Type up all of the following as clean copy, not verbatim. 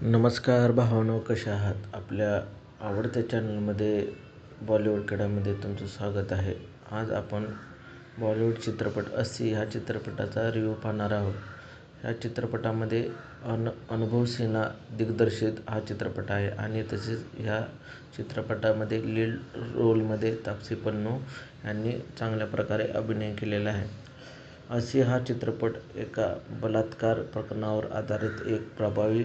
नमस्कार भावांनो, कशा आहात? आपल्या आवडत्या चॅनलमध्ये बॉलिवूड कडामध्ये तुमचं स्वागत आहे. आज आपण बॉलिवूड चित्रपट अस्सी ह्या चित्रपटाचा रिव्ह्यू पाहणार आहोत. ह्या चित्रपटामध्ये अनुभव सिन्हा दिग्दर्शित हा चित्रपट आहे आणि तसेच ह्या चित्रपटामध्ये लीड रोलमध्ये तापसी पन्नू यांनी चांगल्या प्रकारे अभिनय केलेला आहे. अस्सी हा चित्रपट एका बलात्कार प्रकरणावर आधारित एक प्रभावी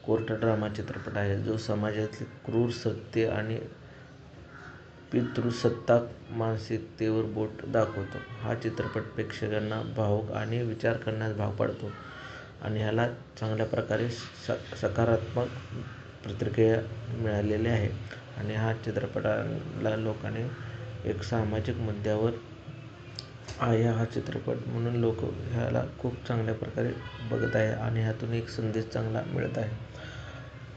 कोर्ट ड्रामा चित्रपट आहे, जो समाजातील क्रूर सत्य आणि पितृसत्ताक मानसिकतेवर बोट दाखवतो. हा चित्रपट प्रेक्षकांना भावुक आणि विचार करण्यास भाग पाडतो आणि ह्याला चांगल्या प्रकारे सकारात्मक प्रतिक्रिया मिळालेली आहे आणि ह्या चित्रपटाला लोकांनी एक सामाजिक मुद्द्यावर आहे हा चित्रपट म्हणून लोक ह्याला खूप चांगल्या प्रकारे बघत आहे आणि ह्यातून एक संदेश चांगला मिळत आहे.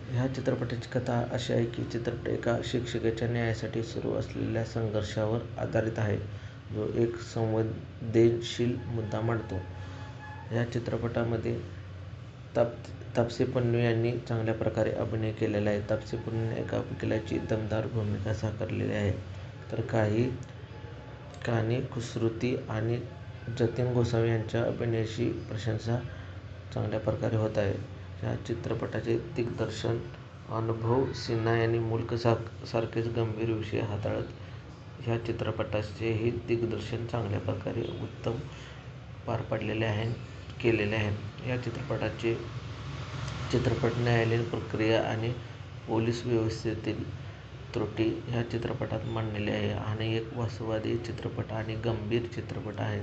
ह्या चित्रपटाची कथा अशी आहे की चित्रपट एका शिक्षकाच्या न्यायासाठी सुरू असलेल्या संघर्षावर आधारित आहे, जो एक संवेदनशील मुद्दा मांडतो. ह्या चित्रपटामध्ये तापसी पन्नू यांनी चांगल्या प्रकारे अभिनय केलेला आहे. तापसी पन्नूने एका वकिलाची दमदार भूमिका साकारलेली आहे, तर कहाणी खुसृती आणि जतीन गोसावी यांच्या अभिनयाची प्रशंसा चांगल्या प्रकारे होत आहे. ह्या चित्रपटाचे दिग्दर्शन अनुभव सिन्हा यांनी मुल्क सारखेच गंभीर विषय हाताळत ह्या चित्रपटाचेही दिग्दर्शन चांगल्या प्रकारे उत्तम पार पाडलेले केलेले आहे. या चित्रपट न्यायालयीन प्रक्रिया आणि पोलीस व्यवस्थेतील त्रुटी ह्या चित्रपटात मांडलेली आहे आणि एक वास्तववादी चित्रपट आणि गंभीर चित्रपट आहे.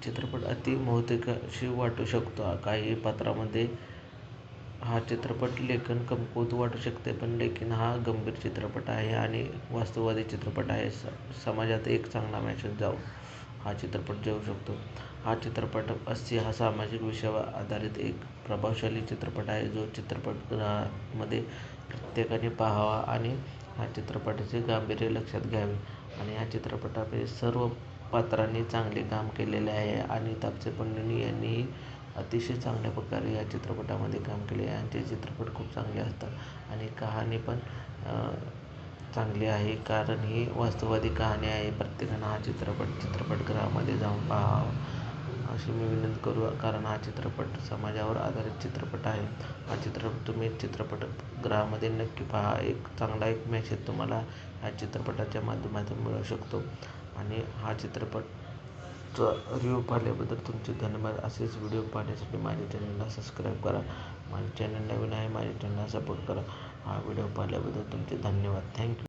चित्रपट अति महत्त्वाकांक्षी वाटू शकतो. काही पात्रांमध्ये हा चित्रपट लेखन कमकुवत वाटू शकते, पण लेकिन हा गंभीर चित्रपट आहे आणि वास्तववादी चित्रपट आहे. समाजात एक चांगला मेसेज हा चित्रपट देऊ शकतो. हा चित्रपट अस्सी हा सामाजिक विषयावर आधारित एक प्रभावशाली चित्रपट आहे, जो चित्रपटगृहामध्ये प्रत्येकाने पाहावा आणि ह्या चित्रपटाचे गांभीर्य लक्षात घ्यावे. आणि ह्या चित्रपटामध्ये सर्व पात्रांनी चांगले काम केलेले आहे आणि तापसी पन्नू यांनीही अतिशय चांगल्या प्रकारे या चित्रपटामध्ये काम केले आहे. यांचे चित्रपट खूप चांगले असतात आणि कहाणी पण चांगली आहे, कारण ही वास्तववादी कहाणी आहे. प्रत्येकानं हा चित्रपटगृहामध्ये जाऊन पाहावा अशी मी विनंती करू, कारण हा चित्रपट समाजावर आधारित चित्रपट आहे. हा चित्रपट तुम्ही चित्रपटगृहामध्ये नक्की पहा. एक चांगला मेसेज तुम्हाला ह्या चित्रपटाच्या माध्यमातून मिळू शकतो. आणि हा चित्रपटचा रिव्ह्यू पाहिल्याबद्दल तुमचे धन्यवाद. असेच व्हिडिओ पाहण्यासाठी माझ्या चॅनलला सबस्क्राईब करा. माझे चॅनल नवीन आहे, माझ्या चॅनलला सपोर्ट करा. हा व्हिडिओ पाहिल्याबद्दल तुमचे धन्यवाद. थँक्यू.